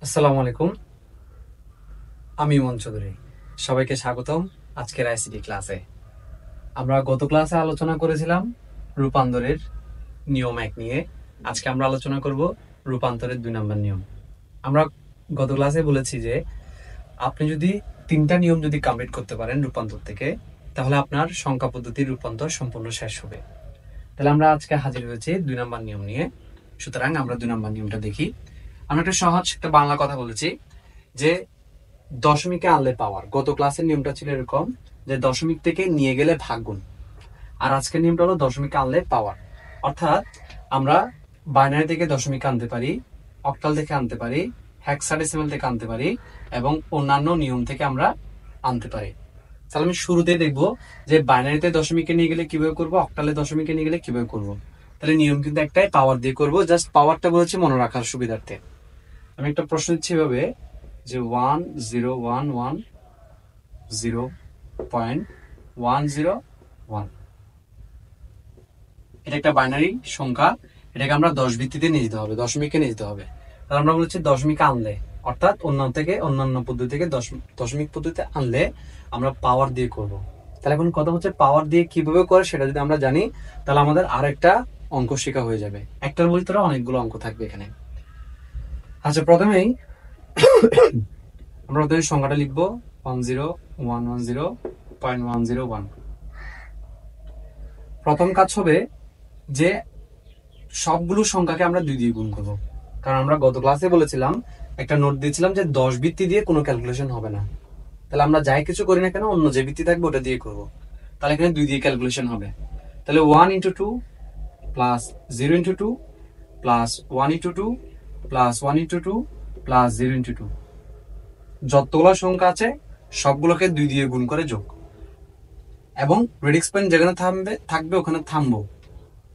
আসসালামু আলাইকুম। আমি ইমন চৌধুরী। সবাইকে স্বাগতম আজকের আইসিটি ক্লাসে। আমরা গত ক্লাসে আলোচনা করেছিলাম রূপান্তরের নিয়ম 1 নিয়ে। আজকে আমরা আলোচনা করব রূপান্তরের 2 নম্বর নিয়ম। আমরা গত ক্লাসে বলেছি যে আপনি যদি 3টা নিয়ম যদি কমপ্লিট করতে পারেন রূপান্তর থেকে, তাহলে আপনার সংখ্যা পদ্ধতির রূপান্তর সম্পূর্ণ শেষ হবে। তাহলে আমরা আজকে হাজির হয়েছি 2 নম্বর নিয়ম নিয়ে। সুতরাং আমরা 2 নম্বর নিয়মটা দেখি। আমরা একটা বাংলা কথা বলেছি যে দশমিকে আনলে পাওয়ার। গত ক্লাসের নিয়মটা ছিল এরকম যে দশমিক থেকে নিয়ে গেলে ভাগগুণ, আর আজকের নিয়মটা হলো দশমিকে আনলে পাওয়ার। অর্থাৎ আমরা বাইনারি থেকে দশমিক আনতে পারি, অক্টাল থেকে আনতে পারি, হেক্সাডেসিমাল থেকে আনতে পারি এবং অন্যান্য নিয়ম থেকে আমরা আনতে পারি। তাহলে আমি শুরুতেই দেখবো যে বাইনারিতে দশমিকে নিয়ে গেলে কিভাবে করবো, অক্টালে দশমিকে নিয়ে গেলে কিভাবে করবো। তাহলে নিয়ম কিন্তু একটাই, পাওয়ার দিয়ে করবো। জাস্ট পাওয়ারটা বলেছি মনে রাখার সুবিধার্থে। আমি একটা প্রশ্ন দিচ্ছি এভাবে যে 10110.101, এটা একটা বাইনারি সংখ্যা। এটাকে আমরা 10 ভিত্তিতে নিয়ে যেতে হবে, দশমিকে নিয়ে যেতে হবে। তাহলে আমরা বলেছি দশমিক আনলে, অর্থাৎ অন্যান্য পদ্ধতি থেকে দশমিক পদ্ধতিতে আনলে আমরা পাওয়ার দিয়ে করব। তাহলে এখন কথা হচ্ছে পাওয়ার দিয়ে কিভাবে করে সেটা যদি আমরা জানি, তাহলে আমাদের আরেকটা অঙ্ক শেখা হয়ে যাবে। একটার ভিতরে অনেকগুলো অঙ্ক থাকবে এখানে। আচ্ছা, প্রথমেই আমরা ওদের সংখ্যাটা লিখবো 10110.101। প্রথম কাজ হবে যে সবগুলো সংখ্যাকে আমরা 2 দিয়ে গুণ করব। কারণ আমরা গত ক্লাসে বলেছিলাম, একটা নোট দিয়েছিলাম যে 10 ভিত্তি দিয়ে কোনো ক্যালকুলেশন হবে না। তাহলে আমরা যাই কিছু করি না কেন অন্য যে ভিত্তি থাকবে ওটা দিয়ে করব। তাহলে এখানে 2 দিয়ে ক্যালকুলেশন হবে। তাহলে 1 × 2 প্লাস 0 × 2 প্লাস 1 × 2 প্লাস 1 × 2 প্লাস 0 × 2, যতগুলো সংখ্যা আছে সবগুলোকে 2 দিয়ে গুণ করে যোগ। এবং রেডিক্স পয়েন্ট যেখানে থাকবে ওখানে থামবো।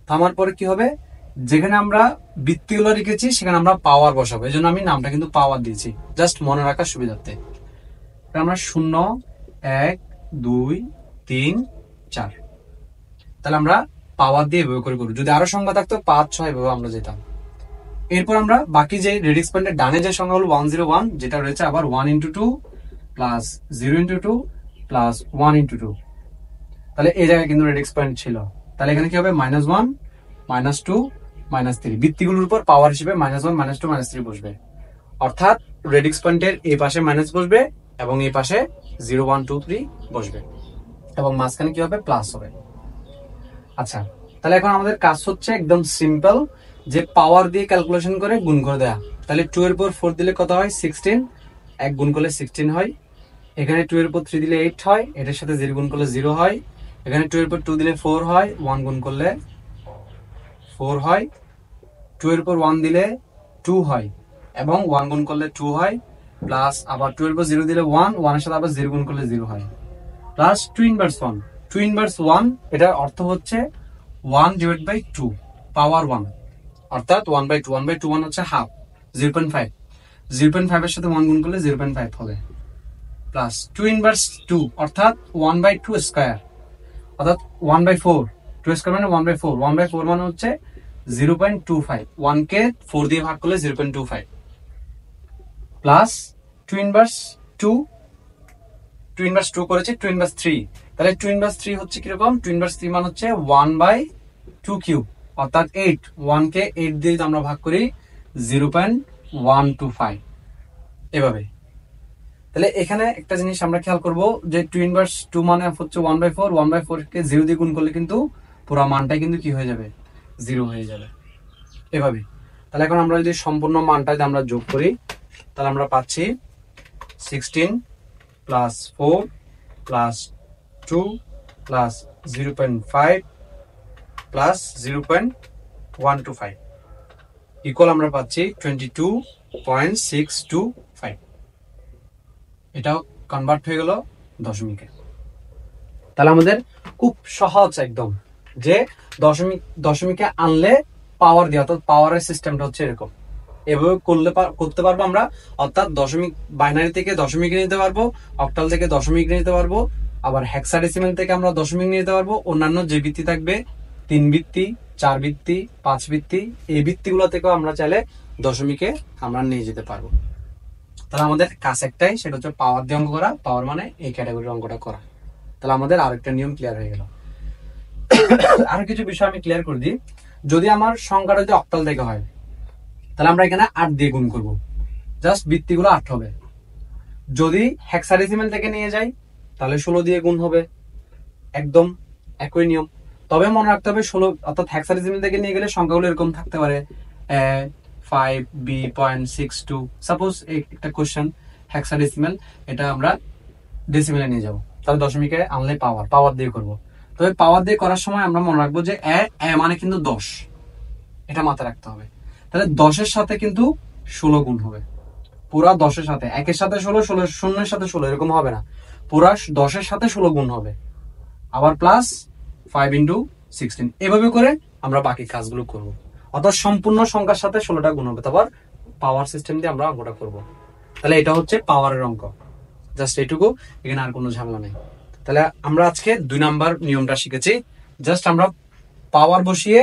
থামার পরে কি হবে, যেখানে আমরা বৃত্তিগুলো রেখেছি সেখানে আমরা পাওয়ার বসাবো। এই জন্য আমি নামটা কিন্তু পাওয়ার দিয়েছি, জাস্ট মনে রাখার সুবিধার্থে। আমরা 0 1 2 3 4, তাহলে আমরা পাওয়ার দিয়ে এভাবে করে করব। যদি আরো সংখ্যা থাকতো 5 6 এভাবে আমরা যেতাম। এরপর আমরা বাকি যে রেডিক্স পয়েন্টের ডানে যে সংখ্যা হলো 101, যেটা রয়েছে আবার 1 × 2 প্লাস 0 × 2 প্লাস 1 × 2, তাহলে এই জায়গায় কিন্তু রেডিক্স পয়েন্ট ছিল। তাহলে এখানে কি হবে, -1 -2 -3, বৃত্তিগুলোর উপর পাওয়ার হিসেবে -1 -2 -3 বসবে। অর্থাৎ রেডিক্স পয়েন্টের এই পাশে মাইনাস বসবে এবং এই পাশে 0 1 2 3 বসবে এবং মাঝখানে কি হবে, প্লাস হবে। আচ্ছা, তাহলে এখন আমাদের কাজ হচ্ছে একদম সিম্পল, যে পাওয়ার দিয়ে ক্যালকুলেশন করে গুণ করে দেয়া। তাহলে 2 এর উপর 4 দিলে কত হয়, 16। 1 গুণ করলে 16 হয়। এখানে 2 এর উপর 3 দিলে 8 হয়, এটার সাথে 0 গুণ করলে 0 হয়। এখানে 2 এর উপর 2 দিলে 4 হয়, 1 গুণ করলে 4 হয়। 2 এর উপর 1 দিলে 2 হয় এবং 1 গুণ করলে 2 হয়। প্লাস আবার 2 এর উপর 0 দিলে 1, 1 এর সাথে আবার 0 গুণ করলে 0 হয়। প্লাস 2 ইনভার্স 1, 2 ইনভার্স 1, এটার অর্থ হচ্ছে 1/2 পাওয়ার 1, অর্থাৎ 1/2, 1/2 1 হচ্ছে হাফ, 0.5, 0.5 এর সাথে 1 গুণ করলে 0.5 হবে। প্লাস 2 ইনভার্স 2, অর্থাৎ 1/2 স্কয়ার, অর্থাৎ 1/4, 2 স্কয়ার মানে 1/4, 1/4 মানে হচ্ছে 0.25, 1 কে 4 দিয়ে ভাগ করলে 0.25। প্লাস 2 ইনভার্স 2, 2 ইনভার্স 2 করেছে 2 ইনভার্স 3, তাহলে 2 ইনভার্স 3 হচ্ছে কিরকম, 2 ইনভার্স 3 মানে হচ্ছে 1/2 কিউব, অর্থাৎ 8, 1 কে 8 দিয়ে আমরা ভাগ করি 0.125, এভাবে। তাহলে এখানে একটা জিনিস আমরা খেয়াল করব যে 2 ইনভার্স 2 মানে হচ্ছে 1/4, 1/4 কে 0 দিয়ে গুণ করলে কিন্তু পুরো মানটাই কিন্তু কি হয়ে যাবে, 0 হয়ে যাবে, এভাবে। তাহলে এখন আমরা যদি সম্পূর্ণ মানটা যদি আমরা যোগ করি, তাহলে আমরা পাচ্ছি 16 plus 4 plus 2 plus 0.5 plus 0.125 equal আমরা পাচ্ছি 22.625। এটাও কনভার্ট হয়ে গেল দশমিকে। তাহলে আমাদের খুব সহজ একদম, যে দশমিকে আনলে পাওয়ার দিয়ে, অর্থাৎ পাওয়ারের সিস্টেমটা হচ্ছে এরকম। এভাবে করতে পারবো আমরা, অর্থাৎ দশমিক বাইনারি থেকে দশমিক নিতে পারবো, অক্টাল থেকে দশমিক নিতে পারবো, আবার হেক্সাডেসিমাল থেকে আমরা দশমিক নিতে পারবো। অন্যান্য যে ভিত্তি থাকবে 3 ভিত্তি, 4 ভিত্তি, 5 ভিত্তি, এই ভিত্তিগুলো থেকেও আমরা চাইলে দশমিকে আমরা নিয়ে যেতে পারবো। তাহলে আমাদের কাজ একটাই, সেটা হচ্ছে পাওয়ার দিয়ে অঙ্ক করা। পাওয়ার মানে এই ক্যাটাগরির অঙ্কটা করা। তাহলে আমাদের আরেকটা নিয়ম ক্লিয়ার হয়ে গেল। আরো কিছু বিষয় আমি ক্লিয়ার করে দিই। যদি আমার সংখ্যাটা যদি অক্টাল থেকে হয়, তাহলে আমরা এখানে 8 দিয়ে গুণ করব, জাস্ট বৃত্তিগুলো 8 হবে। যদি হেক্সাডেসিমাল থেকে নিয়ে যাই, তাহলে 16 দিয়ে গুণ হবে, একদম একই নিয়ম। তবে মনে রাখতে হবে 16 অর্থাৎ হেক্সাডেসিমাল থেকে নিয়ে গেলে সংখ্যাগুলো এরকম থাকতে পারে, 5b.62। সাপোজ একটা কোশ্চেন হেক্সাডেসিমাল, এটা আমরা ডেসিমেলে নিয়ে যাব, তাহলে দশমিকে আনলে পাওয়ার দিয়ে করব। তবে পাওয়ার দিয়ে করার সময় আমরা মনে রাখবো যে এ মানে কিন্তু 10, এটা মাথায় রাখতে হবে। তাহলে 10-এর সাথে কিন্তু 16 গুণ হবে, পুরা 10-এর সাথে। 1-এর সাথে 16, 0-এর সাথে 16, এরকম হবে না, পুরা 10-এর সাথে 16 গুণ হবে, আবার প্লাস 5 × 16। এভাবে করে আমরা বাকি কাজগুলো করব। অর্থাৎ সম্পূর্ণ সংখ্যার সাথে 16টা গুণ হবে, তারপর পাওয়ার সিস্টেম দিয়ে আমরা অঙ্কটা করব। তাহলে এটা হচ্ছে পাওয়ারের অঙ্ক, জাস্ট এইটুকু, এখানে আর কোনো ঝামেলা নেই। তাহলে আমরা আজকে 2 নাম্বার নিয়মটা শিখেছি। জাস্ট আমরা পাওয়ার বসিয়ে,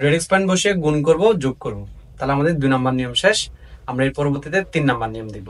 রেডিক্স পয়েন্ট বসিয়ে গুণ করব, যোগ করব। তাহলে আমাদের 2 নাম্বার নিয়ম শেষ। আমরা এর পরবর্তীতে 3 নাম্বার নিয়ম দেখব।